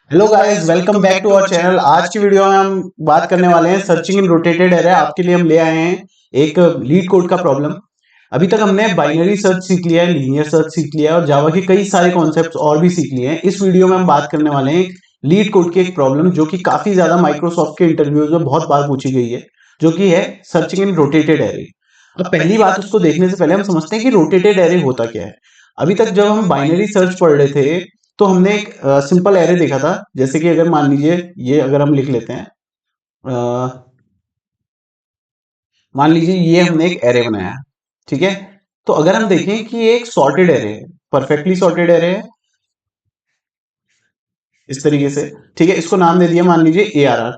Hello guys, welcome back to our channel. आज की video में हम बात करने वाले हैं सर्चिंग इन रोटेटेड एरे। आपके लिए हम ले आए हैं एक लीड कोड का प्रॉब्लम। अभी तक हमने बाइनरी सर्च सीख लिया है, लीनियर सर्च सीख लिया है और जावा के कई सारे कॉन्सेप्ट्स और भी सीख लिए हैं। इस वीडियो में हम बात करने वाले हैं लीड कोड की एक प्रॉब्लम जो कि काफी ज्यादा माइक्रोसॉफ्ट के इंटरव्यूज में बहुत बार पूछी गई है, जो कि है सर्चिंग इन रोटेटेड एरे। अब पहली बात, उसको देखने से पहले हम समझते हैं कि रोटेटेड एरे होता क्या है। अभी तक जब हम बाइनरी सर्च पढ़ रहे थे तो हमने एक सिंपल एरे देखा था। जैसे कि अगर मान लीजिए ये अगर हम लिख लेते हैं, मान लीजिए ये हमने एक एरे बनाया, ठीक है। तो अगर हम देखें कि ये एक सॉर्टेड एरे है, परफेक्टली सॉर्टेड एरे है इस तरीके से, ठीक है। इसको नाम दे दिया मान लीजिए ARR,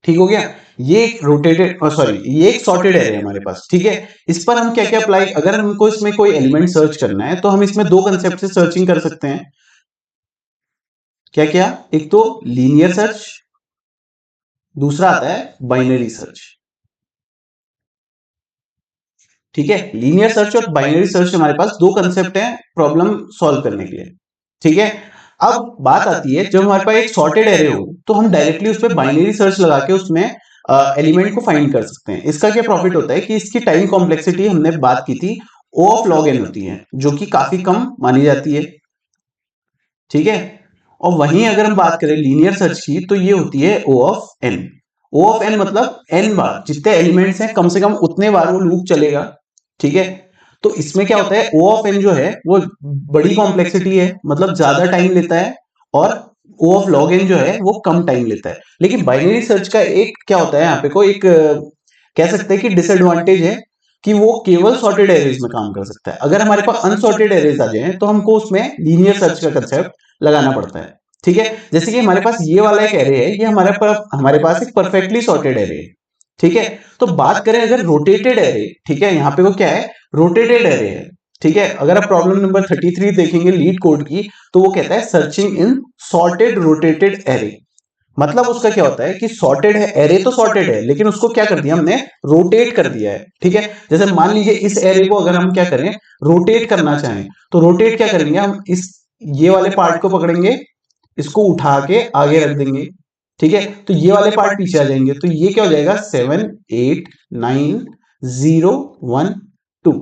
ठीक हो गया। ये एक रोटेटेड सॉरी ये एक सॉर्टेड एरे है हमारे पास, ठीक है। इस पर हम क्या क्या अप्लाई, अगर हमको इसमें कोई एलिमेंट सर्च करना है तो हम इसमें दो कंसेप्ट से सर्चिंग कर सकते हैं। क्या क्या? एक तो लीनियर सर्च, दूसरा आता है बाइनरी सर्च, ठीक है। लीनियर सर्च और बाइनरी सर्च हमारे पास दो कंसेप्ट हैं प्रॉब्लम सॉल्व करने के लिए, ठीक है। अब बात आती है, जब हमारे पास एक सॉर्टेड एरे हो तो हम डायरेक्टली उस पर बाइनरी सर्च लगा के उसमें एलिमेंट को फाइंड कर सकते हैं। इसका क्या प्रॉफिट होता है कि इसकी टाइम कॉम्प्लेक्सिटी हमने बात की थी O ऑफ log n होती है, जो कि काफी कम मानी जाती है, ठीक है। और वहीं अगर हम बात करें लीनियर सर्च की तो ये होती है O of n। O of n मतलब n बार, जितने एलिमेंट्स हैं कम से कम उतने बार वो लूप चलेगा, ठीक है। तो इसमें क्या होता है, O ऑफ n जो है वो बड़ी कॉम्प्लेक्सिटी है, मतलब ज्यादा टाइम लेता है, और O ऑफ log n जो है वो कम टाइम लेता है। लेकिन बाइनरी सर्च का एक क्या होता है, यहाँ पे कोई एक कह सकते हैं कि डिसएडवांटेज है कि वो केवल सॉर्टेड एरेज में काम कर सकता है। अगर हमारे पास अनसॉर्टेड एरेज आ जाए तो हमको उसमें लीनियर सर्च का कंसेप्ट लगाना पड़ता है, ठीक है। जैसे कि हमारे पास ये वाला एक एरे है, ये हमारे पास एक परफेक्टली सॉर्टेड एरे है, ठीक है। तो बात करें अगर रोटेटेड एरे, ठीक है, यहाँ पे वो क्या है, रोटेटेड एरे है, ठीक है। अगर आप प्रॉब्लम नंबर 33 देखेंगे लीड कोड की, तो वो कहता है सर्चिंग इन सॉर्टेड रोटेटेड एरे। मतलब उसका क्या होता है कि सॉर्टेड है, एरे तो सॉर्टेड है, लेकिन उसको क्या कर दिया हमने, रोटेट कर दिया है, ठीक है। जैसे मान लीजिए इस एरे को अगर हम क्या करें, रोटेट करना चाहें, तो रोटेट क्या करेंगे हम, इस ये वाले पार्ट को पकड़ेंगे, इसको उठा के आगे रख देंगे, ठीक है। तो ये वाले पार्ट पीछे आ जाएंगे, तो ये क्या हो जाएगा, 7 8 9 0 1 2।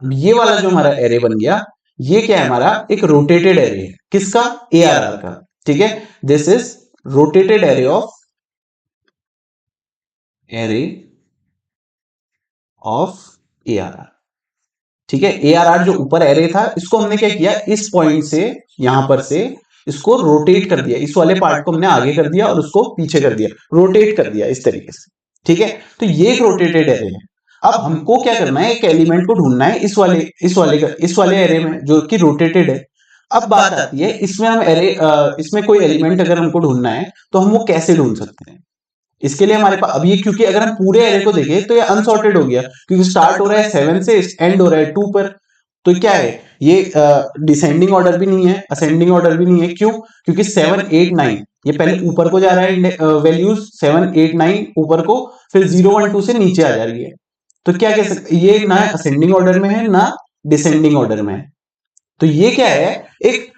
ये वाला जो हमारा एरे बन गया, ये क्या है, हमारा एक रोटेटेड एरे है। किसका? ARR का, ठीक है। This is rotated array of ARR, ठीक है। ARR जो ऊपर एरे था, इसको हमने क्या किया, इस पॉइंट से, यहां पर से इसको रोटेट कर दिया, इस वाले पार्ट को हमने आगे कर दिया और उसको पीछे कर दिया, रोटेट कर दिया इस तरीके से, ठीक है। तो ये एक रोटेटेड एरे है। अब हमको क्या करना है, एक एलिमेंट को ढूंढना है इस वाले एरे में जो कि रोटेटेड है। अब बात आती है, इसमें हम इसमें कोई एलिमेंट अगर हमको ढूंढना है तो हम वो कैसे ढूंढ सकते हैं। इसके लिए हमारे पास अब ये, क्योंकि अगर हम पूरे एरे को देखें तो ये अनसॉर्टेड हो गया, क्योंकि स्टार्ट हो रहा है 7 से, एंड हो रहा है 2 पर। तो क्या है, ये डिसेंडिंग ऑर्डर भी नहीं है, असेंडिंग ऑर्डर भी नहीं है। क्यों? क्योंकि 7 8 9 ये पहले ऊपर को जा रहा है, वैल्यूज 7 8 9 ऊपर को, फिर 0 1 2 से नीचे आ जा रही है। तो क्या कह सकते, ये ना असेंडिंग ऑर्डर में है ना डिसेंडिंग ऑर्डर में है। तो ये क्या है, एक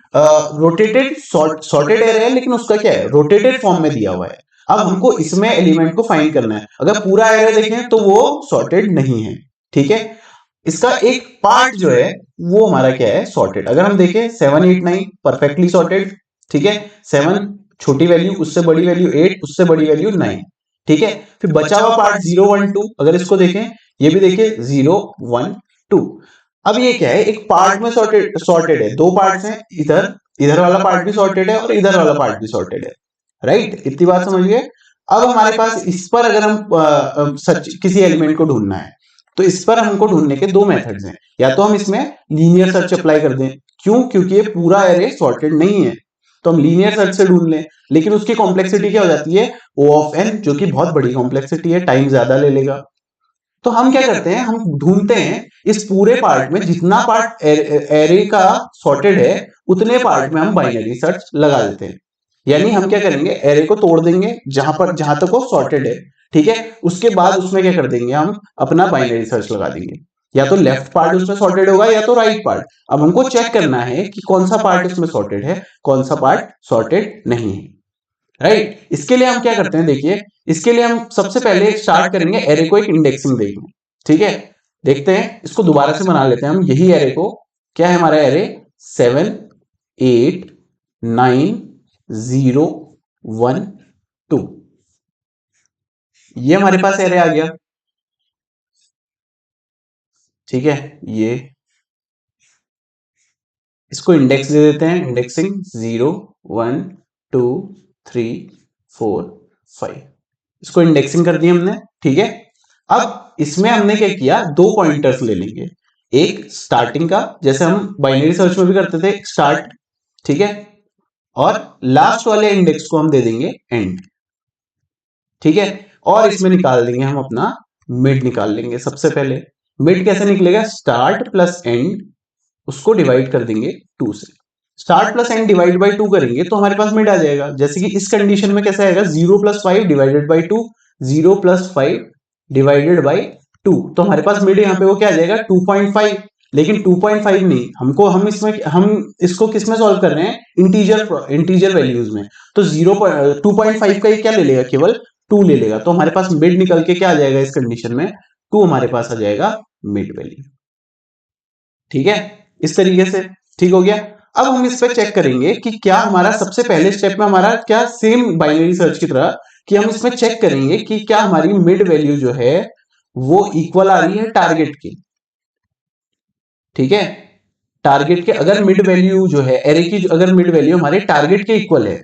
रोटेटेड सॉर्टेड एरे है, लेकिन उसका क्या है, रोटेटेड फॉर्म में दिया हुआ है। अब हमको इसमें एलिमेंट को फाइंड करना है। अगर पूरा एरे देखें तो वो सॉर्टेड नहीं है, ठीक है। इसका एक पार्ट जो है वो हमारा क्या है, सॉर्टेड। अगर हम देखें 7 8 9 परफेक्टली सॉर्टेड, ठीक है। 7 छोटी वैल्यू, उससे बड़ी वैल्यू 8, उससे बड़ी वैल्यू 9, ठीक है। फिर बचा हुआ पार्ट 0 1 2, अगर इसको देखें, ये भी देखिए 0 1 2। अब ये क्या है, एक पार्ट में सॉर्टेड सॉर्टेड है, दो पार्ट्स हैं, इधर इधर वाला पार्ट भी सॉर्टेड है और इधर वाला पार्ट भी सॉर्टेड है, राइट। इतनी बात समझिए। अब हमारे पास इस पर अगर हम सच किसी एलिमेंट को ढूंढना है, तो इस पर हमको ढूंढने के दो मेथड्स हैं। या तो हम इसमें लीनियर सर्च अप्लाई कर दें, क्यों, क्योंकि ये पूरा एरे सॉर्टेड नहीं है, तो हम लीनियर सर्च से ढूंढ लें। लेकिन उसकी कॉम्प्लेक्सिटी क्या हो जाती है, O ऑफ n, जो कि बहुत बड़ी कॉम्प्लेक्सिटी है, टाइम ज्यादा ले लेगा। तो हम क्या करते हैं, हम ढूंढते हैं इस पूरे पार्ट में, जितना पार्ट एरे का सॉर्टेड है उतने पार्ट में हम बाइनरी सर्च लगा देते हैं। यानी हम क्या करेंगे, एरे को तोड़ देंगे जहां तक वो सॉर्टेड है, ठीक है। उसके बाद उसमें क्या कर देंगे, हम अपना बाइनरी सर्च लगा देंगे। या तो लेफ्ट पार्ट उसमें सॉर्टेड होगा या तो राइट पार्ट। अब हमको चेक करना है कि कौन सा पार्ट उसमें सॉर्टेड है, कौन सा पार्ट सॉर्टेड नहीं है, राइट। इसके लिए हम क्या करते हैं, देखिए इसके लिए हम सबसे पहले स्टार्ट करेंगे एरे को एक इंडेक्सिंग देंगे, ठीक है। देखते हैं, इसको दोबारा से बना लेते हैं हम यही एरे को। क्या है हमारा एरे? 7 8 9 0 1 2, ये हमारे पास एरे आ गया, ठीक है। ये इसको इंडेक्स दे देते हैं, इंडेक्सिंग 0 1 2 3 4 5, इसको इंडेक्सिंग कर दी हमने, ठीक है। अब इसमें हमने क्या किया, दो पॉइंटर्स ले लेंगे, एक स्टार्टिंग का, जैसे हम बाइनरी सर्च में भी करते थे, स्टार्ट, ठीक है, और लास्ट वाले इंडेक्स को हम दे देंगे एंड, ठीक है। और इसमें निकाल देंगे हम अपना मिड, निकाल लेंगे सबसे पहले। मिड कैसे निकलेगा? स्टार्ट प्लस एंड, उसको डिवाइड कर देंगे 2 से। Start plus and divide by 2 करेंगे तो हमारे पास मिड आ जाएगा। जैसे कि इस कंडीशन में कैसा आएगा, 0 plus 5 divided by 2, 0 plus 5 divided by 2, तो हमारे पास मिड यहाँ पे वो क्या आ जाएगा, 2.5। लेकिन 2.5 नहीं, हमको हम इसको किस में सॉल्व कर रहे हैं, इंटीजर वैल्यूज में। तो 2.5 का ये क्या ले लेगा, केवल 2 ले लेगा, तो हमारे पास मिड निकल के क्या आ जाएगा इस कंडीशन में, 2 हमारे पास आ जाएगा मिड वैल्यू, ठीक है। इस तरीके से ठीक हो गया। अब हम इस पे चेक करेंगे कि क्या हमारा सबसे पहले स्टेप में हमारा क्या सेम बाइनरी सर्च की तरह, कि हम इसमें चेक करेंगे कि क्या हमारी मिड वैल्यू जो है वो इक्वल आ रही है टारगेट की, ठीक है। टारगेट के अगर मिड वैल्यू जो है एरे की, अगर मिड वैल्यू हमारे टारगेट के इक्वल है,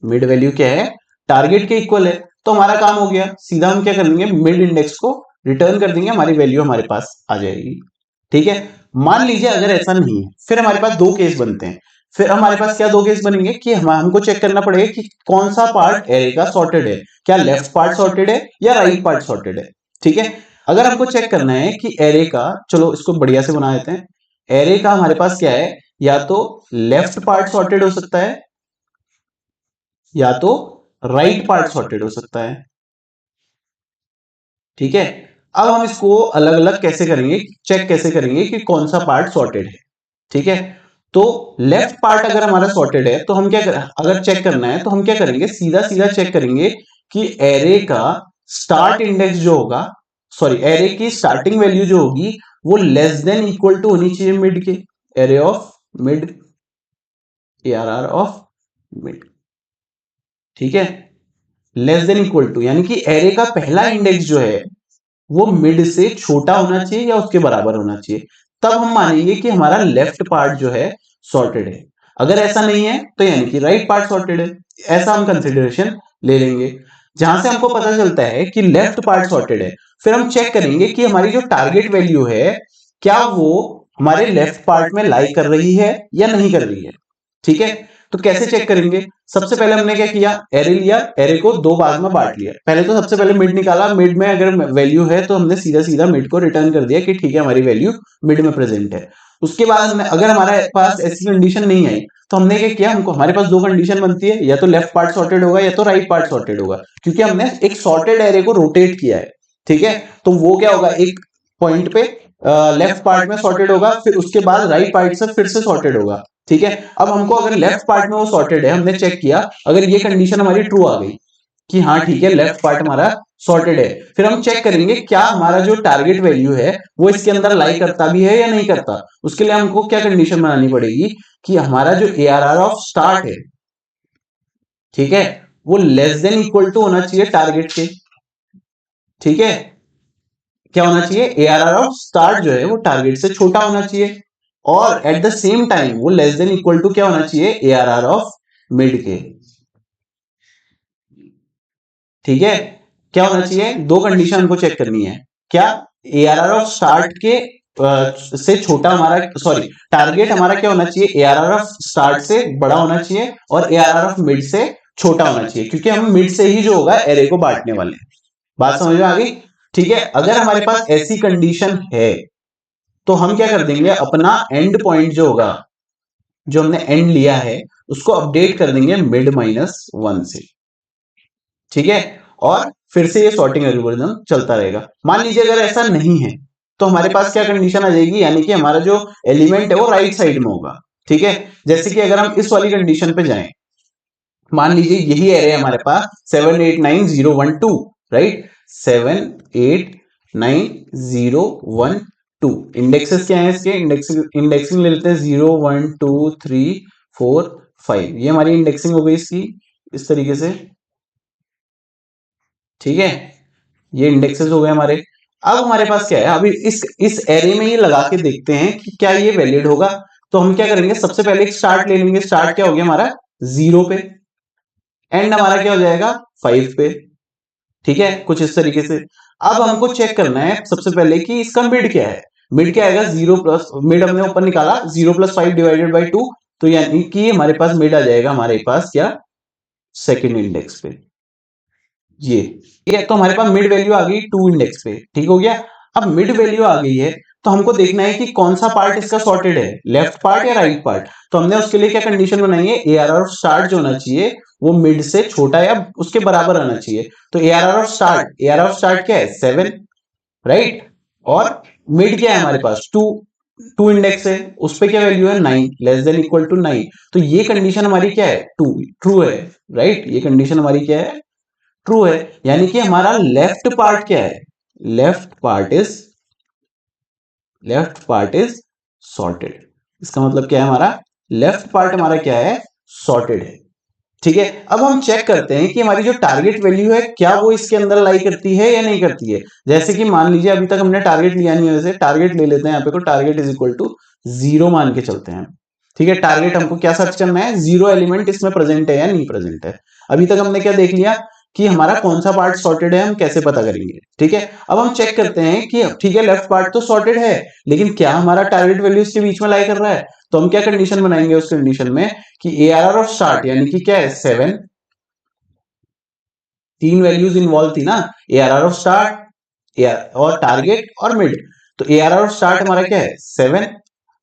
मिड वैल्यू क्या है, टारगेट के इक्वल है, तो हमारा काम हो गया। सीधा हम क्या करेंगे, मिड इंडेक्स को रिटर्न कर देंगे, हमारी वैल्यू हमारे पास आ जाएगी, ठीक है। मान लीजिए अगर ऐसा नहीं है, फिर हमारे पास दो केस बनते हैं। फिर हमारे पास क्या दो केस बनेंगे कि हमको चेक करना पड़ेगा कि कौन सा पार्ट एरे का सॉर्टेड है, क्या लेफ्ट पार्ट सॉर्टेड है या राइट पार्ट सॉर्टेड है, ठीक है। अगर हमको चेक करना है कि एरे का, चलो इसको बढ़िया से बना देते हैं, एरे का हमारे पास क्या है, या तो लेफ्ट पार्ट सॉर्टेड हो सकता है या तो राइट पार्ट सॉर्टेड हो सकता है, ठीक है। अब हम इसको अलग अलग कैसे करेंगे, चेक कैसे करेंगे कि कौन सा पार्ट सॉर्टेड है, ठीक है। तो लेफ्ट पार्ट अगर हमारा सॉर्टेड है तो हम क्या अगर चेक करना है तो हम क्या करेंगे, सीधा सीधा चेक करेंगे कि एरे का स्टार्ट इंडेक्स जो होगा, सॉरी एरे की स्टार्टिंग वैल्यू जो होगी वो लेस देन इक्वल टू होनी चाहिए मिड के, array of mid, ARR of mid, ठीक है। लेस देन इक्वल टू यानी कि एरे का पहला इंडेक्स जो है वो मिड से छोटा होना चाहिए या उसके बराबर होना चाहिए, तब हम मानेंगे कि हमारा लेफ्ट पार्ट जो है सॉर्टेड है। अगर ऐसा नहीं है तो यानी कि राइट पार्ट सॉर्टेड है, ऐसा हम कंसिडरेशन ले लेंगे। जहां से हमको पता चलता है कि लेफ्ट पार्ट सॉर्टेड है, फिर हम चेक करेंगे कि हमारी जो टारगेट वैल्यू है क्या वो हमारे लेफ्ट पार्ट में लाई कर रही है या नहीं कर रही है, ठीक है। तो कैसे चेक करेंगे, सबसे पहले हमने क्या किया, एरे लिया, एरे को दो भाग में बांट लिया। पहले तो सबसे पहले मिड निकाला, मिड में अगर वैल्यू है तो हमने सीधा सीधा मिड को रिटर्न कर दिया कि ठीक है हमारी वैल्यू मिड में प्रेजेंट है। उसके बाद हमने, अगर हमारे पास ऐसी कंडीशन नहीं आई तो हमने क्या किया, हमको हमारे पास दो कंडीशन बनती है, या तो लेफ्ट पार्ट सॉर्टेड होगा या तो राइट पार्ट सॉर्टेड होगा, क्योंकि हमने एक सॉर्टेड एरे को रोटेट किया है, ठीक है। तो वो क्या होगा, एक पॉइंट पे लेफ्ट पार्ट में सॉर्टेड होगा, फिर उसके बाद राइट पार्ट से फिर से सॉर्टेड होगा, ठीक है। अब हमको अगर लेफ्ट पार्ट में वो सॉर्टेड है, हमने चेक किया, अगर ये कंडीशन हमारी ट्रू आ गई कि हाँ ठीक है लेफ्ट पार्ट हमारा सॉर्टेड है, फिर हम चेक करेंगे क्या हमारा जो टारगेट वैल्यू है वो इसके अंदर लाई करता भी है या नहीं करता। उसके लिए हमको क्या कंडीशन बनानी पड़ेगी कि हमारा जो ARR ऑफ स्टार्ट है, ठीक है, वो लेस देन इक्वल टू होना चाहिए टारगेट के, ठीक है। क्या होना चाहिए, ARR ऑफ स्टार्ट जो है वो टारगेट से छोटा होना चाहिए, और एट द सेम टाइम वो लेस देन इक्वल टू क्या होना चाहिए, ARR ऑफ मिड के, ठीक है। क्या होना चाहिए, दो कंडीशन हमको चेक करनी है, क्या ARR ऑफ स्टार्ट के से छोटा हमारा, सॉरी टारगेट हमारा क्या होना चाहिए, ARR ऑफ स्टार्ट से बड़ा होना चाहिए और ARR ऑफ मिड से छोटा होना चाहिए, क्योंकि हम मिड से ही जो होगा एरे को बांटने वाले हैं। बात समझ में आ गई, ठीक है। अगर हमारे पास ऐसी कंडीशन है तो हम क्या कर देंगे, अपना एंड पॉइंट जो होगा, जो हमने एंड लिया है उसको अपडेट कर देंगे मिड -1 से, ठीक है। और फिर से ये सॉर्टिंग एल्गोरिथम चलता रहेगा। मान लीजिए अगर ऐसा नहीं है तो हमारे पास क्या कंडीशन आ जाएगी, यानी कि हमारा जो एलिमेंट है वो राइट साइड में होगा। ठीक है, जैसे कि अगर हम इस वाली कंडीशन पे जाएं, मान लीजिए यही एरे है हमारे पास 789012, राइट, 789012। इंडेक्सेस क्या है इसके, इंडेक्सिंग ले लेते हैं 0 1 2 3 4 5, ये हमारी इंडेक्सिंग हो गई इसकी इस तरीके से। ठीक है, ये इंडेक्सेस हो गए हमारे। अब हमारे पास क्या है, अभी इस एरे में ही लगा के देखते हैं कि क्या ये वैलिड होगा। तो हम क्या करेंगे, सबसे पहले एक स्टार्ट ले लेंगे। स्टार्ट क्या हो गया हमारा 0 पे, एंड हमारा क्या हो जाएगा 5 पे। ठीक है, कुछ इस तरीके से। अब हमको चेक करना है सबसे पहले कि इसका मिड क्या है। मिड क्या आएगा, 0 प्लस, मिड हमने ऊपर निकाला 0 + 5 डिवाइडेड बाई 2, तो यानी कि हमारे पास मिड आ जाएगा हमारे पास क्या, सेकंड इंडेक्स पे। ये ठीक है, तो हमारे पास मिड वैल्यू आ गई 2 इंडेक्स पे। ठीक हो गया। अब मिड वैल्यू आ गई है तो हमको देखना है कि कौन सा पार्ट इसका सॉर्टेड है, लेफ्ट पार्ट या राइट पार्ट। तो हमने उसके लिए क्या कंडीशन बनाई है, ARR ऑफ स्टार्ट जो होना चाहिए वो मिड से छोटा या उसके बराबर आना चाहिए। तो ARR ऑफ स्टार्ट क्या है 7, राइट, और मिड क्या है हमारे पास 2 इंडेक्स है, उस पे क्या वैल्यू है 9, लेस देन इक्वल टू 9। तो ये कंडीशन हमारी क्या है, ट्रू है, राइट, ये कंडीशन हमारी क्या है, ट्रू है। यानी कि हमारा लेफ्ट पार्ट क्या है, लेफ्ट पार्ट इज सॉर्टेड। इसका मतलब क्या है, हमारा लेफ्ट पार्ट हमारा क्या है, सॉर्टेड है। ठीक है, अब हम चेक करते हैं कि हमारी जो टारगेट वैल्यू है क्या वो इसके अंदर लाई करती है या नहीं करती है। जैसे कि मान लीजिए अभी तक हमने टारगेट लिया नहीं है, वैसे टारगेट ले लेते हैं यहाँ पे, को टारगेट इज इक्वल टू 0 मान के चलते हैं। ठीक है, टारगेट हमको क्या सर्च करना है, 0 एलिमेंट इसमें प्रेजेंट है या नहीं प्रेजेंट है। अभी तक हमने क्या देख लिया कि हमारा कौन सा पार्ट सॉर्टेड है, हम कैसे पता करेंगे। ठीक है, अब हम चेक करते हैं कि ठीक है लेफ्ट पार्ट तो सॉर्टेड है, लेकिन क्या हमारा टारगेट वैल्यू इसके बीच में लाई कर रहा है। तो हम क्या कंडीशन बनाएंगे उस कंडीशन में कि ARR ऑफ स्टार्ट यानी कि क्या है 7, 3 वैल्यूज इन्वॉल्व थी ना, ARR ऑफ स्टार्ट और टारगेट और मिड। तो ARR ऑफ स्टार्ट हमारा क्या है 7,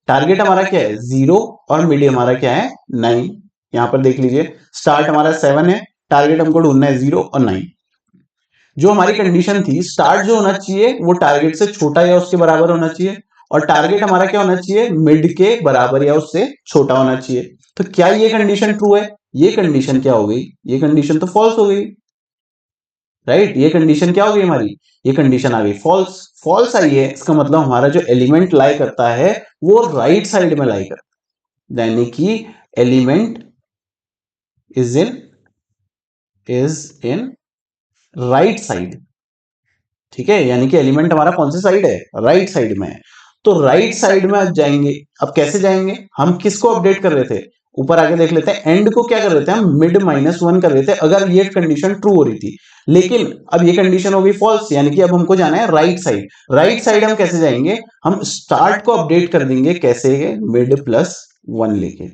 टारगेट हमारा क्या है 0 और मिड हमारा क्या है 9। यहां पर देख लीजिए, स्टार्ट हमारा 7 है, टारगेट हमको ढूंढना है 0 और 9। जो हमारी कंडीशन थी, स्टार्ट जो होना चाहिए वो टारगेट से छोटा या उसके बराबर होना चाहिए, और टारगेट हमारा क्या होना चाहिए, मिड के बराबर या उससे छोटा होना चाहिए। तो क्या ये कंडीशन ट्रू है, ये कंडीशन क्या हो गई, ये कंडीशन तो फॉल्स हो गई, राइट। ये कंडीशन क्या हो गई हमारी, ये कंडीशन आ गई फॉल्स। फॉल्स आई है, इसका मतलब हमारा जो एलिमेंट लाई करता है वो राइट साइड में लाई करता है, यानी कि element is in right side. ठीक है, यानी कि एलिमेंट हमारा कौन से साइड है, राइट साइड में है। तो राइट साइड में जाएंगे, अब कैसे जाएंगे, हम किसको अपडेट कर रहे थे, ऊपर आगे देख लेते हैं, एंड को क्या कर रहे थे हम, मिड -1 कर रहे थे अगर ये कंडीशन ट्रू हो रही थी। लेकिन अब ये कंडीशन हो गई फॉल्स, यानी कि अब हमको जाना है राइट साइड। राइट साइड हम कैसे जाएंगे, हम स्टार्ट को अपडेट कर देंगे, कैसे, मिड +1 लेके।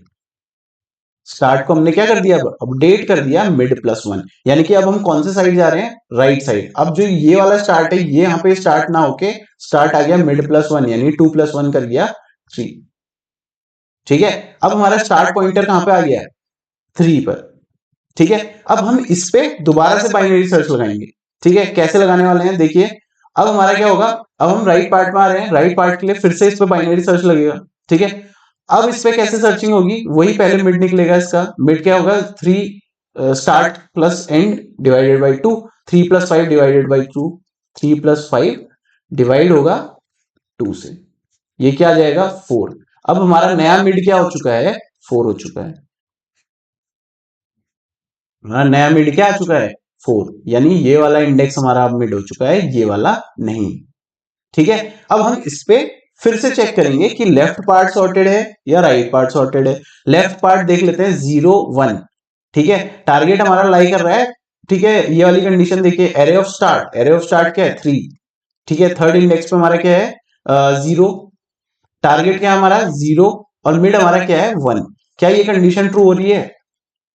स्टार्ट को हमने क्या कर दिया, अपडेट कर दिया मिड +1, यानी कि अब हम कौन से साइड जा रहे हैं, राइट साइड। अब जो ये वाला स्टार्ट है, ये यहाँ पे स्टार्ट ना होके स्टार्ट आ गया मिड +1, यानी 2 + 1 कर गया 3। ठीक है, अब हमारा स्टार्ट पॉइंटर कहां पे आ गया, 3 पर। ठीक है, अब हम इस पे दोबारा से बाइनरी सर्च लगाएंगे। ठीक है, कैसे लगाने वाले हैं देखिए। अब हमारा क्या होगा, अब हम राइट पार्ट में आ रहे हैं, राइट पार्ट के लिए फिर से इस पे बाइनरी सर्च लगेगा। ठीक है, अब इस पे कैसे सर्चिंग होगी, वही पहले मिड निकलेगा, इसका मिड क्या होगा 3 start plus and divided by 2, 3 + 5 divided by 2, 3 + 5 divide होगा 2 से, ये क्या आ जाएगा 4। अब हमारा नया मिड क्या हो चुका है, 4 हो चुका है। हमारा नया मिड क्या आ चुका है 4, यानी ये वाला इंडेक्स हमारा अब मिड हो चुका है, ये वाला नहीं। ठीक है, अब हम इस पे फिर से चेक करेंगे कि लेफ्ट पार्ट सॉर्टेड है या राइट पार्ट सॉर्टेड है। लेफ्ट पार्ट देख लेते हैं 0 1। ठीक है, टारगेट हमारा लाई कर रहा है। ठीक है, ये वाली कंडीशन देखिए, एरे ऑफ स्टार्ट क्या है 3। ठीक है, थर्ड इंडेक्स पे हमारा क्या है 0, टारगेट क्या है हमारा 0 और मिड हमारा क्या है 1। क्या ये कंडीशन ट्रू हो रही है,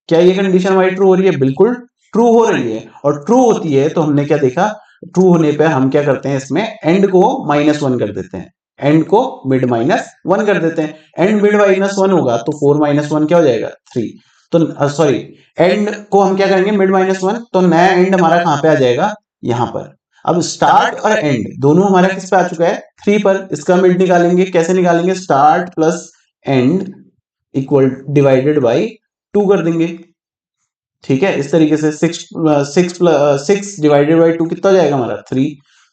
क्या ये कंडीशन हमारी ट्रू हो रही है, बिल्कुल ट्रू हो रही है। और ट्रू होती है तो हमने क्या देखा, ट्रू होने पे हम क्या करते हैं, इसमें एंड को -1 कर देते हैं, एंड को मिड -1 कर देते हैं। एंड मिड -1 होगा तो 4 - 1 क्या हो जाएगा 3। तो सॉरी, एंड को हम क्या करेंगे मिड -1, तो नया एंड हमारा कहां पे आ जाएगा, यहां पर। अब स्टार्ट और एंड दोनों हमारा किस पे आ चुका है, 3 पर। इसका मिड निकालेंगे, कैसे निकालेंगे, start plus and equal divided by 2 कर देंगे, ठीक है। इस तरीके से 6 डिवाइडेड बाई 2 कितना हो जाएगा हमारा, 3।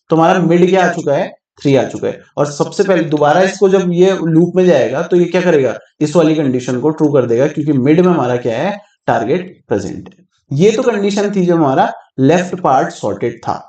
तो हमारा मिड क्या आ चुका है, 3 आ चुका है। और सबसे पहले दोबारा इसको जब ये लूप में जाएगा तो ये क्या करेगा, इस वाली कंडीशन को ट्रू कर देगा, क्योंकि मिड में हमारा क्या है, टारगेट प्रेजेंट है। ये तो कंडीशन थी जब हमारा लेफ्ट पार्ट सॉर्टेड था,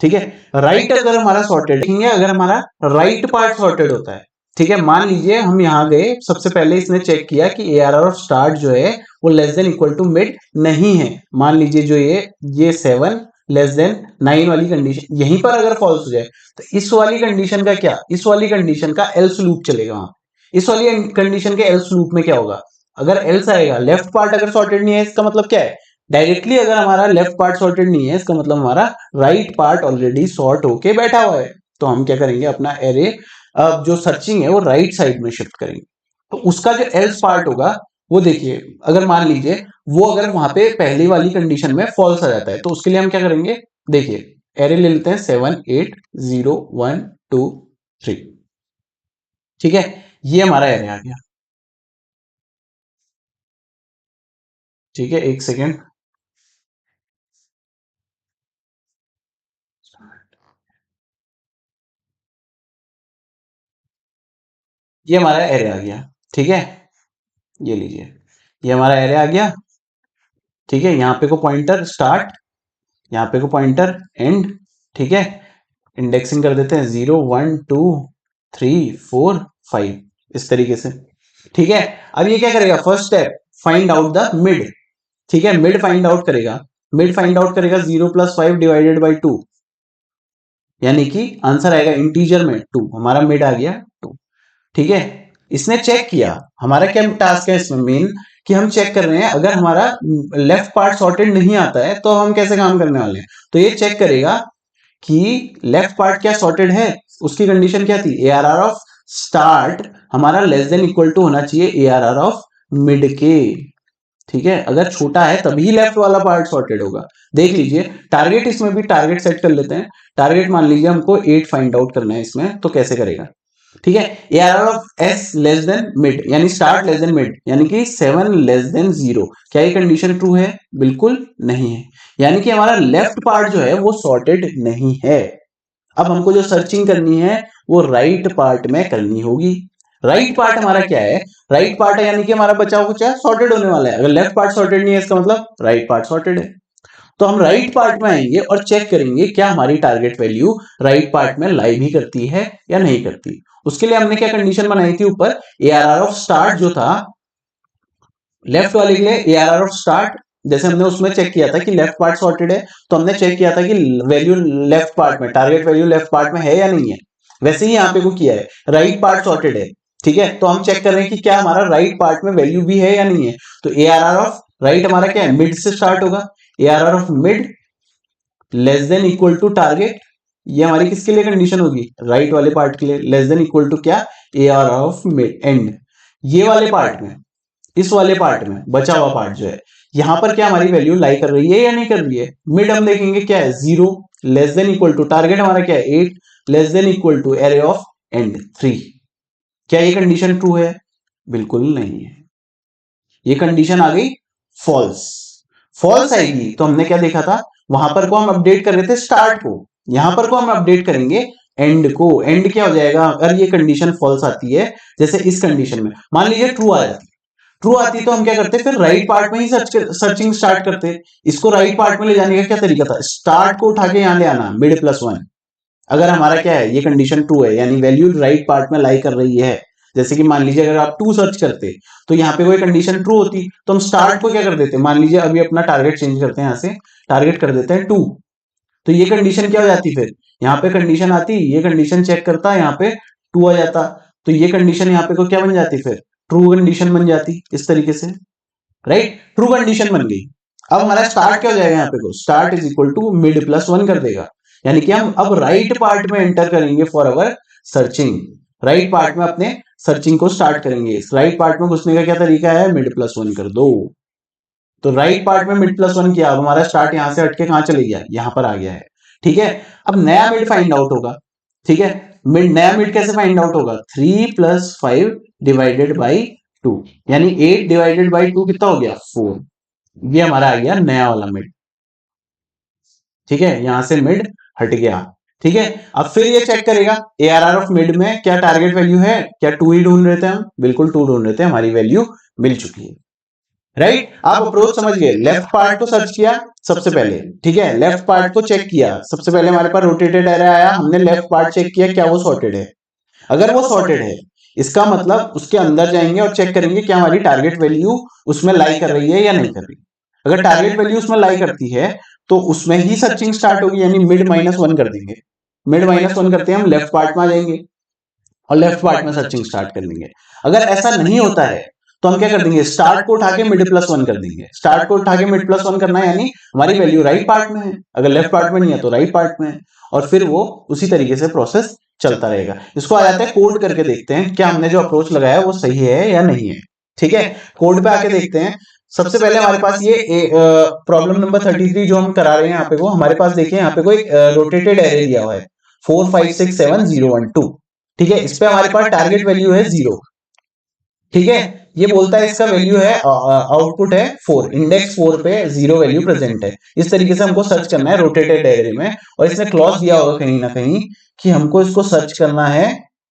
ठीक है। राइट अगर हमारा सॉर्टेड, देखेंगे अगर हमारा राइट पार्ट सॉर्टेड होता है, ठीक है। मान लीजिए हम यहाँ गए, सबसे पहले इसने चेक किया कि ARR ऑफ स्टार्ट जो है वो less than equal to mid नहीं है। मान लीजिए जो ये 7 लेस देन 9 वाली कंडीशन यहीं पर अगर फॉल्स हो जाए, तो इस वाली कंडीशन का क्या, इस वाली कंडीशन का एल्स लूप चलेगा वहां। इस वाली कंडीशन के एल्स लूप में क्या होगा, अगर एल्स आएगा, लेफ्ट पार्ट अगर सॉर्टेड नहीं है, इसका मतलब क्या है, डायरेक्टली अगर हमारा लेफ्ट पार्ट सॉर्टेड नहीं है, इसका मतलब हमारा राइट पार्ट ऑलरेडी सॉर्ट होके बैठा हुआ है। तो हम क्या करेंगे, अपना एरे जो सर्चिंग है वो राइट साइड में शिफ्ट करेंगे। तो उसका जो एल्स पार्ट होगा वो देखिए, अगर मान लीजिए वो अगर वहां पे पहली वाली कंडीशन में फॉल्स आ जाता है, तो उसके लिए हम क्या करेंगे, देखिए एरे ले लेते हैं 7 8 0 1 2 3, ठीक है। ये हमारा एरे आ गया, ठीक है। एक सेकेंड, ये हमारा एरे आ गया, ठीक है। ये लीजिए, ये हमारा एरे आ गया, ठीक है। यहाँ पे को पॉइंटर स्टार्ट, यहाँ पे को पॉइंटर एंड, ठीक है। इंडेक्सिंग कर देते हैं 0 1 2 3 4 5 इस तरीके से, ठीक है। अब ये क्या करेगा, first step find out the mid, ठीक है। मिड फाइंड आउट करेगा, मिड फाइंड आउट करेगा 0 + 5 डिवाइडेड बाई 2, यानी कि आंसर आएगा इंटीजर में 2, हमारा मिड आ गया 2, ठीक है। इसने चेक किया, हमारा क्या टास्क है इसमें मेन, कि हम चेक कर रहे हैं अगर हमारा लेफ्ट पार्ट सॉर्टेड नहीं आता है तो हम कैसे काम करने वाले हैं। तो ये चेक करेगा कि लेफ्ट पार्ट क्या सॉर्टेड है। उसकी कंडीशन क्या थी, ARR ऑफ स्टार्ट हमारा लेस देन इक्वल टू होना चाहिए ARR ऑफ मिड के, ठीक है। अगर छोटा है तभी लेफ्ट वाला पार्ट सॉर्टेड होगा। देख लीजिए, टारगेट इसमें भी टारगेट सेट कर लेते हैं। टारगेट मान लीजिए हमको 8 फाइंड आउट करना है इसमें, तो कैसे करेगा, ठीक है। ARR of S less than mid, यानी स्टार्ट लेस देन मिड, यानी कि 7 लेस देन 0, क्या ये कंडीशन ट्रू है, बिल्कुल नहीं है। यानी कि हमारा लेफ्ट पार्ट जो है वो सॉर्टेड नहीं है। अब हमको जो सर्चिंग करनी है वो राइट पार्ट में करनी होगी। राइट पार्ट हमारा क्या है, राइट पार्ट है यानी कि हमारा बचा कुछ है, सॉर्टेड होने वाला है। अगर लेफ्ट पार्ट सॉर्टेड नहीं है, इसका मतलब राइट पार्ट सॉर्टेड है। तो हम राइट पार्ट में आएंगे और चेक करेंगे क्या हमारी टारगेट वैल्यू राइट पार्ट में लाई भी करती है या नहीं करती। उसके लिए हमने क्या कंडीशन बनाई थी, ऊपर ARR ऑफ स्टार्ट जो था लेफ्ट वाले के लिए, ARR ऑफ स्टार्ट जैसे हमने उसमें चेक किया था कि लेफ्ट पार्ट सॉर्टेड है, तो हमने चेक किया था कि वैल्यू लेफ्ट पार्ट में, टारगेट वैल्यू लेफ्ट पार्ट में है या नहीं है। वैसे ही यहाँ पे को किया है, राइट पार्ट सॉर्टेड है, ठीक है। तो हम चेक कर रहे हैं कि क्या हमारा राइट पार्ट में वैल्यू भी है या नहीं है। तो ARR ऑफ राइट हमारा क्या है, मिड से स्टार्ट होगा। ARR of mid less than equal to target, ये हमारी किसके लिए कंडीशन होगी, राइट वाले पार्ट के लिए। लेस देन इक्वल टू क्या, ARR ऑफ मिड एंड, ये वाले पार्ट में, इस वाले पार्ट में बचा हुआ पार्ट जो है, यहां पर क्या हमारी वैल्यू लाई कर रही है या नहीं कर रही है। मिड हम देखेंगे क्या है, 0 less than equal to target हमारा क्या है 8 less than equal to array of end 3, क्या ये कंडीशन ट्रू है, बिल्कुल नहीं है। ये कंडीशन आ गई फॉल्स। फॉल्स आएगी तो हमने क्या देखा था, वहां पर को हम अपडेट कर रहे थे स्टार्ट को, यहां पर को हम अपडेट करेंगे एंड को। एंड क्या हो जाएगा, अगर ये कंडीशन फॉल्स आती है, जैसे इस कंडीशन में मान लीजिए ट्रू आ जाती, ट्रू आती तो हम क्या करते, फिर राइट पार्ट में ही सर्चिंग स्टार्ट करते। इसको राइट पार्ट में ले जाने का क्या तरीका था, स्टार्ट को उठा के यहां ले आना, मिड +1। अगर हमारा क्या है, ये कंडीशन ट्रू है, यानी वैल्यू राइट पार्ट में लाई कर रही है। जैसे कि मान लीजिए अगर आप 2 सर्च करते तो यहाँ पे कोई कंडीशन ट्रू होती, तो हम स्टार्ट को क्या कर देते, मान लीजिए अभी अपना टारगेट चेंज करते हैं, यहाँ से टारगेट कर देते हैं 2, तो ये कंडीशन क्या हो जाती, फिर यहाँ पे कंडीशन आती, ये कंडीशन चेक करता, यहाँ पे 2 आ जाता, तो ये कंडीशन यहाँ पे को क्या बन जाती, फिर ट्रू कंडीशन बन जाती, इस तरीके से, राइट। ट्रू कंडीशन बन गई। अब हमारा स्टार्ट क्या हो जाएगा, यहाँ पे को start is equal to mid +1 कर देगा, यानी कि हम अब राइट पार्ट में एंटर करेंगे for our searching. Right part में अपने सर्चिंग को स्टार्ट करेंगे। राइट पार्ट में घुसने का क्या तरीका है, मिड +1 कर दो, तो राइट पार्ट में मिड प्लस 1 किया, अब हमारा स्टार्ट यहां से हटके कहां चले गया, यहां पर आ गया है। ठीक है, अब नया मिड फाइंड आउट होगा। ठीक है, नया मिड कैसे फाइंड आउट होगा, 3 + 5 डिवाइडेड बाई 2, यानी 8 डिवाइडेड बाई 2 कितना हो गया, 4। ये हमारा आ गया नया वाला मिड। ठीक है, यहां से मिड हट गया। ठीक है, अब फिर ये चेक करेगा एआरआर ऑफ मिड में क्या टारगेट वैल्यू है, क्या 2 ही ढूंढ रहे थे हम, बिल्कुल 2 ढूंढ रहे थे, हमारी वैल्यू मिल चुकी है। राइट, आप अप्रोच समझ गए। लेफ्ट पार्ट को सर्च किया सबसे पहले। ठीक है, लेफ्ट पार्ट को चेक किया सबसे पहले, हमारे पास रोटेटेड एरे आया, हमने लेफ्ट पार्ट चेक किया क्या वो सॉर्टेड है। अगर वो सॉर्टेड है, इसका मतलब उसके अंदर जाएंगे और चेक करेंगे क्या हमारी टारगेट वैल्यू उसमें लाई कर रही है या नहीं कर रही। अगर टारगेट वैल्यू उसमें लाई करती है तो उसमें ही सर्चिंग स्टार्ट होगी, यानी मिड -1 कर देंगे। मिड -1 करते हैं हम लेफ्ट पार्ट में आ जाएंगे और लेफ्ट पार्ट में सर्चिंग स्टार्ट कर देंगे। अगर ऐसा नहीं होता है तो हम क्या कर देंगे, स्टार्ट को उठा के मिड +1 कर देंगे। स्टार्ट को उठा के मिड +1 करना है, यानी हमारी वैल्यू राइट पार्ट में है, अगर लेफ्ट पार्ट में नहीं है तो राइट पार्ट में है, और फिर वो उसी तरीके से प्रोसेस चलता रहेगा। इसको आ जाता है कोड करके देखते हैं क्या हमने जो अप्रोच लगाया वो सही है या नहीं है। ठीक है, कोड पे आके देखते हैं। सबसे पहले हमारे पास ये प्रॉब्लम नंबर 33 जो हम करा रहे हैं यहाँ पे, वो हमारे पास देखिए यहाँ पे कोई रोटेटेड एरे दिया हुआ है 4 5 6 7 0 1 2। ठीक है, इस पे हमारे पास टारगेट वैल्यू है 0। ठीक है, ये बोलता है इसका वैल्यू है आउटपुट है 4, इंडेक्स 4 पे 0 वैल्यू प्रेजेंट है। इस तरीके से हमको सर्च करना है रोटेटेड एरे में, और इसने क्लॉज दिया होगा कहीं ना कहीं कि हमको इसको सर्च करना है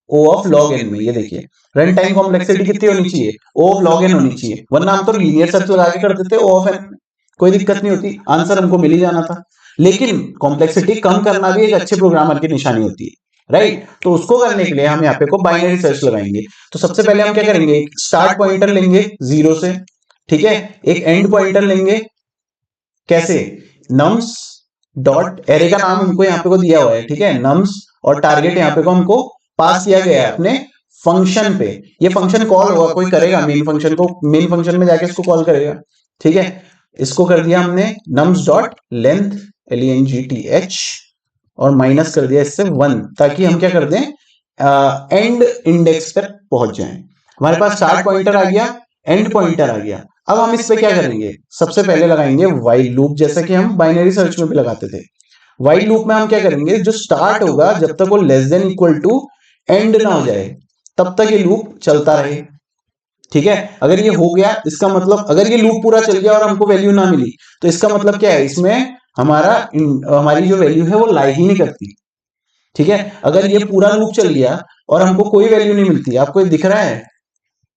ओ ऑफ लॉग एन में। ये देखिए रन टाइम कॉम्प्लेक्सिटी कितनी होनी चाहिए, ओ ऑफ लॉग एन होनी चाहिए, वरना हम तो लीनियर सर्च लगा के कर देते ओ ऑफ एन, कोई दिक्कत नहीं होती, आंसर हमको मिल ही जाना था। लेकिन कॉम्प्लेक्सिटी कम करना भी एक अच्छे प्रोग्रामर की निशानी होती है। राइट, तो उसको करने के लिए हम यहाँ पे को बाइनरी सर्च लगाएंगे। तो सबसे पहले हम क्या करेंगे, एक स्टार्ट पॉइंटर लेंगे 0 से। ठीक है, एक एंड पॉइंटर लेंगे, कैसे, नम्स डॉट एरे का नाम हमको यहाँ पे को दिया हुआ है। ठीक है, नम्स और टारगेट यहाँ पे को हमको पास किया गया है अपने फंक्शन पे। ये फंक्शन कॉल होगा, कोई करेगा मेन फंक्शन को, मेन फंक्शन में जाके इसको कॉल करेगा। ठीक है, इसको कर दिया हमने नम्स डॉट लेंथ LENGTH और माइनस कर दिया इससे 1, ताकि हम क्या कर दें, एंड इंडेक्स पर पहुंच जाएं। हमारे पास स्टार्ट पॉइंटर आ गया, एंड पॉइंटर आ गया। अब हम इस पे क्या करेंगे, सबसे पहले लगाएंगे व्हाइल लूप, जैसा कि हम बाइनरी सर्च में भी लगाते थे। व्हाइल लूप में हम क्या करेंगे, जो स्टार्ट होगा जब तक वो less than equal to end ना हो जाए तब तक ये लूप चलता रहे। ठीक है, अगर ये हो गया, इसका मतलब अगर ये लूप पूरा चल गया और हमको वैल्यू ना मिली तो इसका मतलब क्या है, इसमें हमारी जो वैल्यू है वो लाई ही नहीं करती। ठीक है, अगर ये पूरा लूप चल गया और हमको कोई वैल्यू नहीं मिलती, आपको ये दिख रहा है।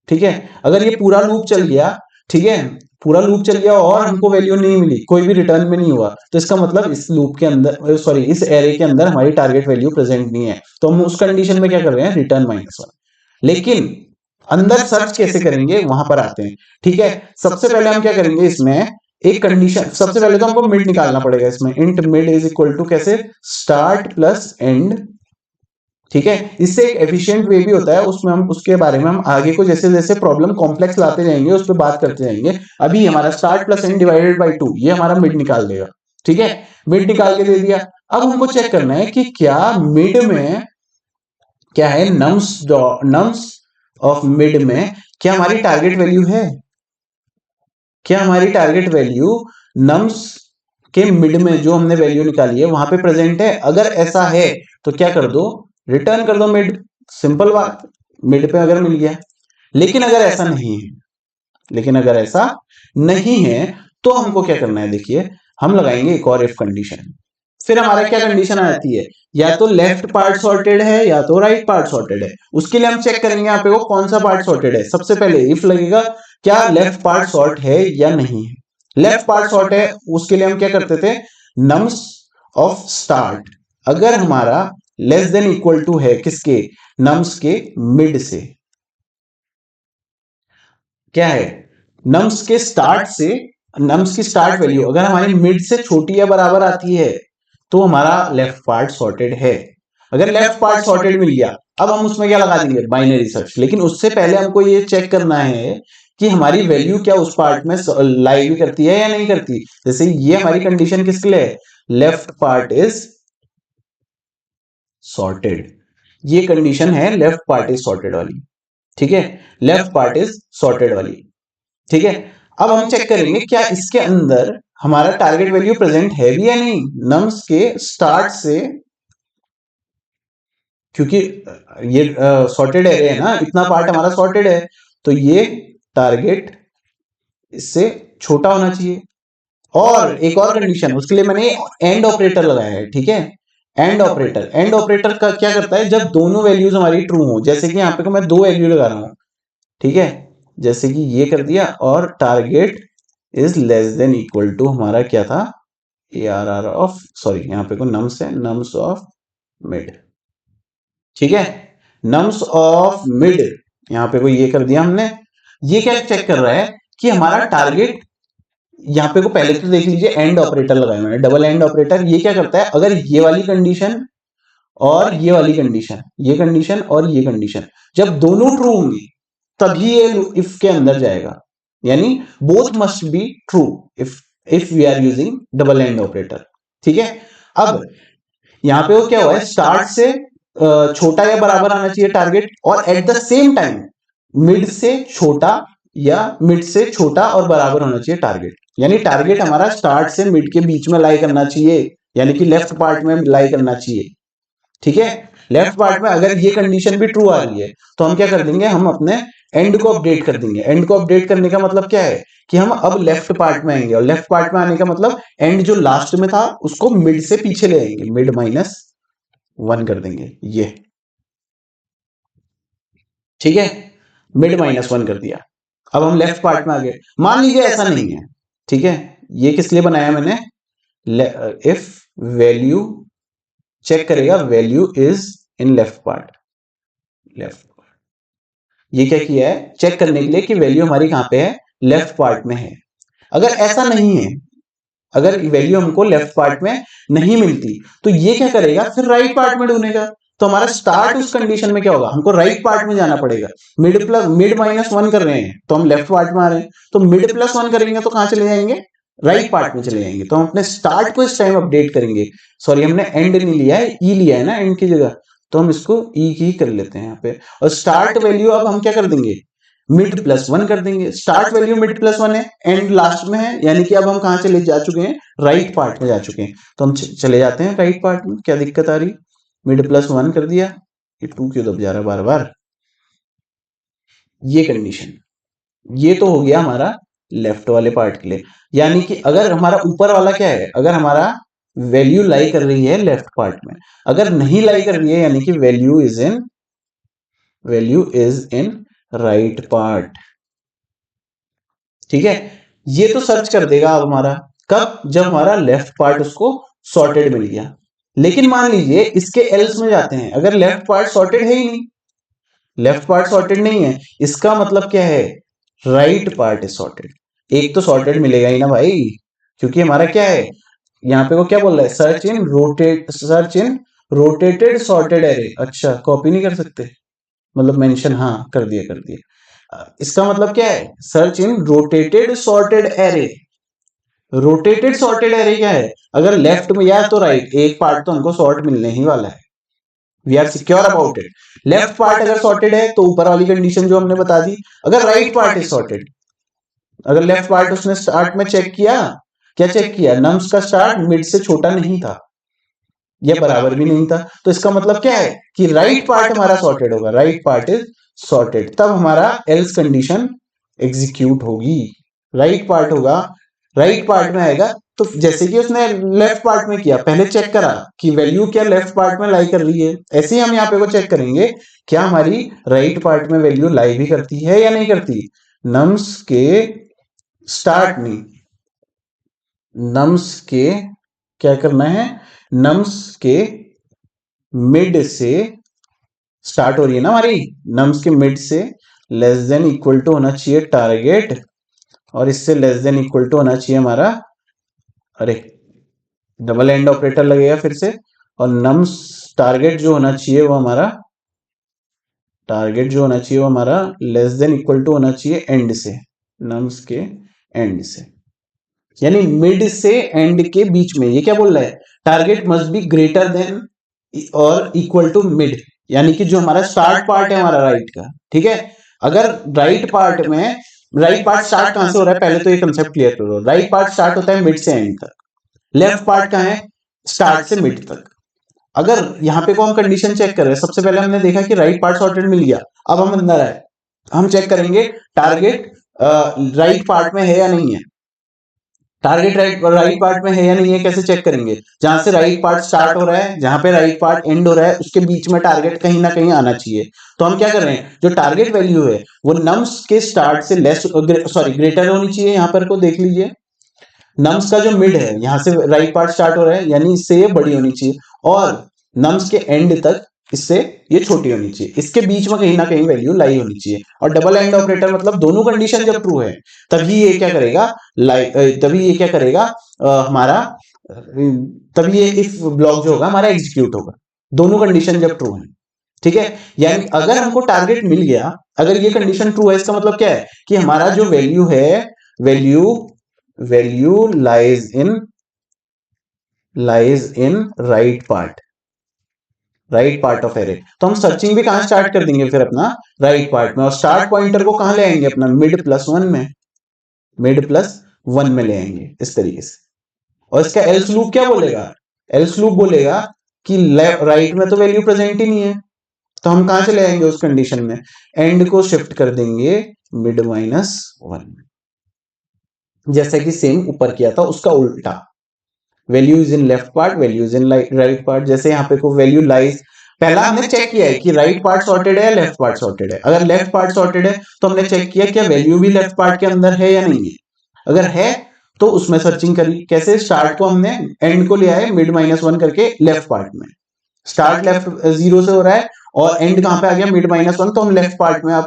ठीक है, अगर ये पूरा लूप चल गया, ठीक है, पूरा लूप चल गया और हमको वैल्यू नहीं मिली, कोई भी रिटर्न में नहीं हुआ, तो इसका मतलब इस लूप के अंदर, सॉरी इस एरे के अंदर हमारी टारगेट वैल्यू प्रेजेंट नहीं है। तो हम उस कंडीशन में क्या कर रहे हैं, रिटर्न -1। लेकिन अंदर सर्च कैसे करेंगे वहां पर आते हैं। ठीक है, सबसे पहले हम क्या करेंगे, इसमें एक कंडीशन, सबसे पहले तो हमको मिड निकालना पड़ेगा इसमें, int mid is equal to कैसे, स्टार्ट प्लस एंड। ठीक है, इससे एक एफिशिएंट वे भी होता है, उसमें हम उसके बारे में हम आगे को जैसे जैसे प्रॉब्लम कॉम्प्लेक्स लाते जाएंगे उस पर बात करते जाएंगे। अभी हमारा start plus and divided by 2 ये हमारा मिड निकाल देगा। ठीक है, मिड निकाल के दे दिया। अब हमको चेक करना है कि क्या मिड में क्या है, नम्स ऑफ मिड में क्या हमारी टारगेट वैल्यू है, क्या हमारी टारगेट वैल्यू नम्स के मिड में जो हमने वैल्यू निकाली है वहां पे प्रेजेंट है। अगर ऐसा है तो क्या कर दो, रिटर्न कर दो मिड, सिंपल बात, मिड पे अगर मिल गया। लेकिन अगर ऐसा नहीं है, लेकिन अगर ऐसा नहीं है तो हमको क्या करना है, देखिए हम लगाएंगे एक और इफ कंडीशन। फिर हमारा क्या कंडीशन आती है, या तो लेफ्ट पार्ट सॉर्टेड है या तो राइट पार्ट सॉर्टेड है। उसके लिए हम चेक करेंगे यहाँ पे वो कौन सा पार्ट सॉर्टेड है। सबसे पहले इफ लगेगा क्या लेफ्ट पार्ट सॉर्ट है या नहीं है। लेफ्ट पार्ट सॉर्ट है, उसके लिए हम क्या करते थे, नम्स ऑफ स्टार्ट अगर हमारा लेस देन इक्वल टू है किसके, नम्स के मिड से, क्या है, नम्स के स्टार्ट से, नम्स की स्टार्ट वैल्यू अगर हमारी मिड से छोटी या बराबर आती है तो हमारा लेफ्ट पार्ट सॉर्टेड है। अगर लेफ्ट पार्ट सॉर्टेड मिल गया, अब हम उसमें क्या लगा देंगे, बाइनरी सर्च। लेकिन उससे पहले हमको ये चेक करना है कि हमारी वैल्यू क्या उस पार्ट में लाई भी करती है या नहीं करती। जैसे ये हमारी कंडीशन किसके लिए है, लेफ्ट पार्ट इज सॉर्टेड, ये कंडीशन है लेफ्ट पार्ट इज सॉर्टेड वाली। ठीक है, लेफ्ट पार्ट इज सॉर्टेड वाली। ठीक है, अब हम चेक करेंगे क्या इसके अंदर हमारा टारगेट वैल्यू प्रेजेंट है भी या नहीं नम्स के स्टार्ट से, क्योंकि ये सॉर्टेड एरे है ना, इतना पार्ट हमारा सॉर्टेड है, तो ये टारगेट इससे छोटा होना चाहिए। और एक और कंडीशन, उसके लिए मैंने एंड ऑपरेटर लगाया है, ठीक है। एंड ऑपरेटर का क्या करता है, जब दोनों वैल्यूज हमारी ट्रू हो, जैसे कि यहाँ पे मैं दो वैल्यू लगा रहा हूं, ठीक है, जैसे कि ये कर दिया और target is less than equal to हमारा क्या था, ARR ऑफ, सॉरी यहाँ पे को नम्स है, नम्स ऑफ मिड, ठीक है, नम्स ऑफ मिड, यहाँ पे को ये कर दिया हमने। ये क्या चेक कर रहा है कि हमारा टारगेट, यहाँ पे को पहले तो देख लीजिए एंड ऑपरेटर लगाया मैंने, डबल एंड ऑपरेटर, ये क्या करता है, अगर ये वाली कंडीशन और ये वाली कंडीशन, ये कंडीशन और ये कंडीशन जब दोनों ट्रू होंगी तभी ये इफ के अंदर जाएगा, यानी both must be true if we are using double and operator, ठीक है। अब यहाँ पे वो क्या हुआ है, स्टार्ट से छोटा या बराबर आना चाहिए टारगेट, और at the same time mid से छोटा या मिड से छोटा और बराबर होना चाहिए टारगेट, यानी टारगेट हमारा स्टार्ट से मिड के बीच में लाई करना चाहिए, यानी कि लेफ्ट पार्ट में लाई करना चाहिए, ठीक है। लेफ्ट पार्ट में अगर ये कंडीशन भी ट्रू आ रही है तो हम क्या कर देंगे, हम अपने एंड को अपडेट कर देंगे। एंड को अपडेट करने का मतलब क्या है कि हम अब लेफ्ट पार्ट में आएंगे, और लेफ्ट पार्ट में आने का मतलब एंड जो लास्ट में था उसको मिड से पीछे ले आएंगे, मिड -1 कर देंगे, ये ठीक है, मिड -1 कर दिया। अब हम लेफ्ट पार्ट में आ गए, मान लीजिए ऐसा नहीं है, ठीक है, ये किस लिए बनाया मैंने, इफ वैल्यू चेक करेगा value is in left part, ये क्या किया है, चेक करने के लिए कि वैल्यू हमारी कहां पे है, लेफ्ट पार्ट में है। अगर ऐसा नहीं है, अगर वैल्यू हमको लेफ्ट पार्ट में नहीं मिलती तो ये क्या करेगा, फिर राइट पार्ट में ढूंढेगा। तो हमारा स्टार्ट उस कंडीशन में क्या होगा, हमको राइट पार्ट में जाना पड़ेगा। मिड -1 कर रहे हैं तो हम लेफ्ट पार्ट में आ रहे हैं, तो मिड +1 करेंगे तो कहां चले जाएंगे, राइट पार्ट में चले जाएंगे। तो हम अपने स्टार्ट को इस टाइम अपडेट करेंगे, सॉरी हमने एंड नहीं लिया है, ई लिया है ना एंड की जगह, तो हम इसको ई की कर लेते हैं यहाँ पे। और स्टार्ट वैल्यू अब हम क्या कर देंगे, मिड +1 कर देंगे। स्टार्ट वैल्यू मिड +1 है, एंड लास्ट में है, यानी कि अब हम कहां चले जा चुके हैं, राइट पार्ट में जा चुके हैं। तो हम चले जाते हैं राइट पार्ट में, क्या दिक्कत आ रही, मिड +1 कर दिया, ये 2 क्यों दब जा रहा है बार बार, ये कंडीशन, ये तो हो गया हमारा लेफ्ट वाले पार्ट के लिए। यानी कि अगर हमारा ऊपर वाला क्या है, अगर हमारा वैल्यू लाई कर रही है लेफ्ट पार्ट में, अगर नहीं लाई कर रही है यानी कि value is in right part, ठीक है। ये तो सर्च कर देगा अब हमारा, कब, जब हमारा लेफ्ट पार्ट उसको सॉर्टेड मिल गया। लेकिन मान लीजिए इसके एल्स में जाते हैं, अगर लेफ्ट पार्ट सॉर्टेड है ही नहीं, लेफ्ट पार्ट सॉर्टेड नहीं है, इसका मतलब क्या है, राइट पार्ट इज सॉर्टेड। एक तो सॉर्टेड मिलेगा ही ना भाई, क्योंकि हमारा क्या है, यहाँ पे वो क्या बोल रहा है, search in rotated sorted array. अच्छा कॉपी नहीं कर सकते, मतलब मेंशन, हाँ कर दिया। इसका मतलब क्या है, search in rotated sorted array. Rotated sorted array क्या है, अगर लेफ्ट में या तो राइट, एक पार्ट तो हमको सॉर्ट मिलने ही वाला है, we are secure about it. Left part अगर सॉर्टेड है तो ऊपर वाली कंडीशन जो हमने बता दी, अगर राइट पार्ट इज सॉर्टेड, अगर लेफ्ट पार्ट उसने स्टार्ट में चेक किया, क्या चेक किया, नम्स का स्टार्ट मिड से छोटा नहीं था या बराबर भी नहीं था, तो इसका मतलब क्या है कि राइट पार्ट हमारा सॉर्टेड होगा, राइट पार्ट इज सॉर्टेड, तब हमारा एल्स कंडीशन एग्जीक्यूट होगी। राइट पार्ट होगा, राइट पार्ट में आएगा, तो जैसे कि उसने लेफ्ट पार्ट में किया, पहले चेक करा कि वैल्यू क्या लेफ्ट पार्ट में लाई कर रही है, ऐसे ही हम यहाँ पे वो चेक करेंगे क्या हमारी राइट पार्ट में वैल्यू लाई भी करती है या नहीं करती। नम्स के स्टार्ट में, नम्स के क्या करना है, नम्स के मिड से स्टार्ट हो रही है ना हमारी, नम्स के मिड से लेस देन इक्वल टू होना चाहिए टारगेट, और इससे लेस देन इक्वल टू होना चाहिए हमारा, अरे डबल एंड ऑपरेटर लगेगा फिर से, और नम्स टारगेट जो होना चाहिए वो हमारा, टारगेट जो होना चाहिए वो हमारा लेस देन इक्वल टू होना चाहिए एंड से, नम्स के एंड से, यानी मिड से एंड के बीच में। ये क्या बोल रहा है, target must be greater than और इक्वल टू मिड, यानी कि जो हमारा स्टार्ट पार्ट है हमारा राइट का, ठीक है, अगर राइट पार्ट में राइट पार्ट स्टार्ट कहां से हो रहा है, पहले तो ये कंसेप्ट क्लियर करो। राइट पार्ट स्टार्ट होता है मिड से एंड तक, लेफ्ट पार्ट कहां है, स्टार्ट से मिड तक। अगर यहाँ पे को हम कंडीशन चेक कर रहे हैं, सबसे पहले हमने देखा कि राइट पार्ट सॉर्टेड मिल गया, अब हम अंदर आए, हम चेक करेंगे टारगेट राइट पार्ट में है या नहीं है। टारगेट राइट पार्ट में है या नहीं है, कैसे चेक करेंगे, जहां से राइट पार्ट स्टार्ट हो रहा है, जहां पे राइट पार्ट एंड हो रहा है, उसके बीच में टारगेट कहीं ना कहीं आना चाहिए। तो हम क्या कर रहे हैं, जो टारगेट वैल्यू है वो नम्स के स्टार्ट से लेस सॉरी ग्रेटर होनी चाहिए। यहां पर को देख लीजिए, नम्स का जो मिड है, यहां से राइट पार्ट स्टार्ट हो रहा है, यानी इससे ये बड़ी होनी चाहिए, और नम्स के एंड तक इससे ये छोटी होनी चाहिए। इसके बीच में कहीं ना कहीं वैल्यू लाई होनी चाहिए। और डबल एंड ऑपरेटर मतलब दोनों कंडीशन जब ट्रू है तभी ये क्या करेगा, तभी ये क्या करेगा हमारा, तभी ये इफ ब्लॉक जो होगा हमारा एग्जीक्यूट होगा, दोनों कंडीशन जब ट्रू है। ठीक है, यानी अगर हमको टारगेट मिल गया, अगर ये कंडीशन ट्रू है, इसका मतलब क्या है कि हमारा जो वैल्यू है, value lies in right part of array. तो हम सर्चिंग भी कहां स्टार्ट कर देंगे फिर अपना, राइट पार्ट में, और स्टार्ट पॉइंटर को कहां ले आएंगे अपना, मिड प्लस वन में, ले आएंगे इस तरीके से। और इसका एल्स लूप क्या बोलेगा, एल्स लूप बोलेगा कि राइट में तो वैल्यू प्रेजेंट ही नहीं है, तो हम कहां चले आएंगे उस कंडीशन में, एंड को शिफ्ट कर देंगे मिड माइनस वन, जैसे कि सेम ऊपर किया था उसका उल्टा। Value is in left part, value is in right part. जैसे यहाँ पे को वैल्यू लाइज, पहला हमने चेक किया है कि राइट पार्ट सॉर्टेड है या लेफ्ट पार्ट सॉर्टेड है। अगर लेफ्ट पार्ट सॉर्टेड है तो हमने चेक किया क्या वैल्यू भी लेफ्ट पार्ट के अंदर है या नहीं है। अगर है तो उसमें सर्चिंग करी, कैसे, स्टार्ट को हमने एंड को लिया है मिड माइनस वन करके लेफ्ट पार्ट में, स्टार्ट लेफ्ट जीरो से हो रहा है और एंड कहां पे आ गया, मिड माइनस वन, तो हम लेफ्ट पार्ट में आप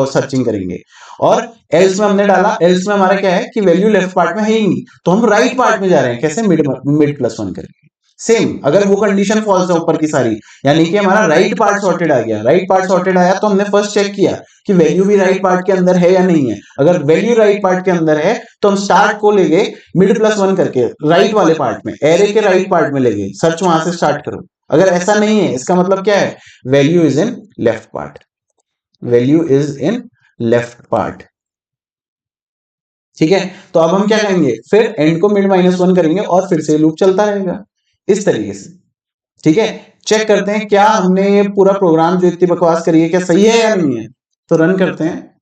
सर्चिंग करेंगे। और एल्स में हमने डाला, एल्स में हमारा क्या है कि वैल्यू लेफ्ट पार्ट में है ही नहीं, तो हम राइट पार्ट में जा रहे हैं, कैसे, मिड प्लस वन करके। सेम अगर वो कंडीशन फॉल्स है ऊपर की सारी, यानी कि हमारा राइट पार्ट सॉर्टेड आ गया, राइट पार्ट सॉर्टेड आया तो हमने फर्स्ट चेक किया कि वैल्यू भी राइट पार्ट के अंदर है या नहीं है। अगर वैल्यू राइट पार्ट के अंदर है तो हम स्टार्ट को ले गए मिड प्लस वन करके राइट वाले पार्ट में, एरे के राइट पार्ट में ले गए, सर्च वहां से स्टार्ट करो। अगर ऐसा नहीं है, इसका मतलब क्या है, value is in left part, value is in left part. ठीक है, तो अब हम क्या करेंगे, फिर एंड को मिड माइनस वन करेंगे और फिर से लूप चलता रहेगा इस तरीके से। ठीक है, चेक करते हैं क्या हमने ये पूरा प्रोग्राम जो इतनी बकवास करी है क्या सही है या नहीं है। तो रन करते हैं,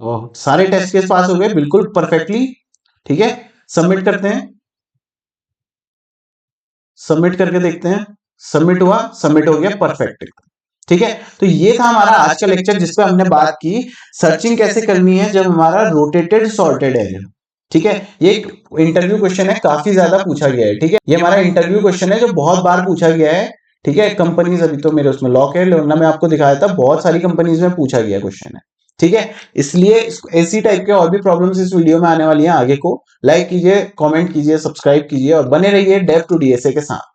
ओह सारे टेस्ट केस पास हो गए बिल्कुल परफेक्टली। ठीक है, सबमिट करते हैं, सबमिट करके देखते हैं, सबमिट हुआ, सबमिट हो गया परफेक्ट। ठीक है, तो ये था हमारा आज का लेक्चर जिसपे हमने बात की सर्चिंग कैसे करनी है जब हमारा रोटेटेड सॉर्टेड है। ठीक है, ये एक इंटरव्यू क्वेश्चन है, काफी ज्यादा पूछा गया है। ठीक है, ये हमारा इंटरव्यू क्वेश्चन है जो बहुत बार पूछा गया है। ठीक है, कंपनीज अभी तो मेरे उसमें लॉक है, लेना मैं आपको दिखाया था, बहुत सारी कंपनीज में पूछा गया क्वेश्चन है। ठीक है, इसलिए ऐसी टाइप के और भी प्रॉब्लम्स इस वीडियो में आने वाली हैं आगे को। लाइक कीजिए, कमेंट कीजिए, सब्सक्राइब कीजिए और बने रहिए डेव टू डीएसए के साथ।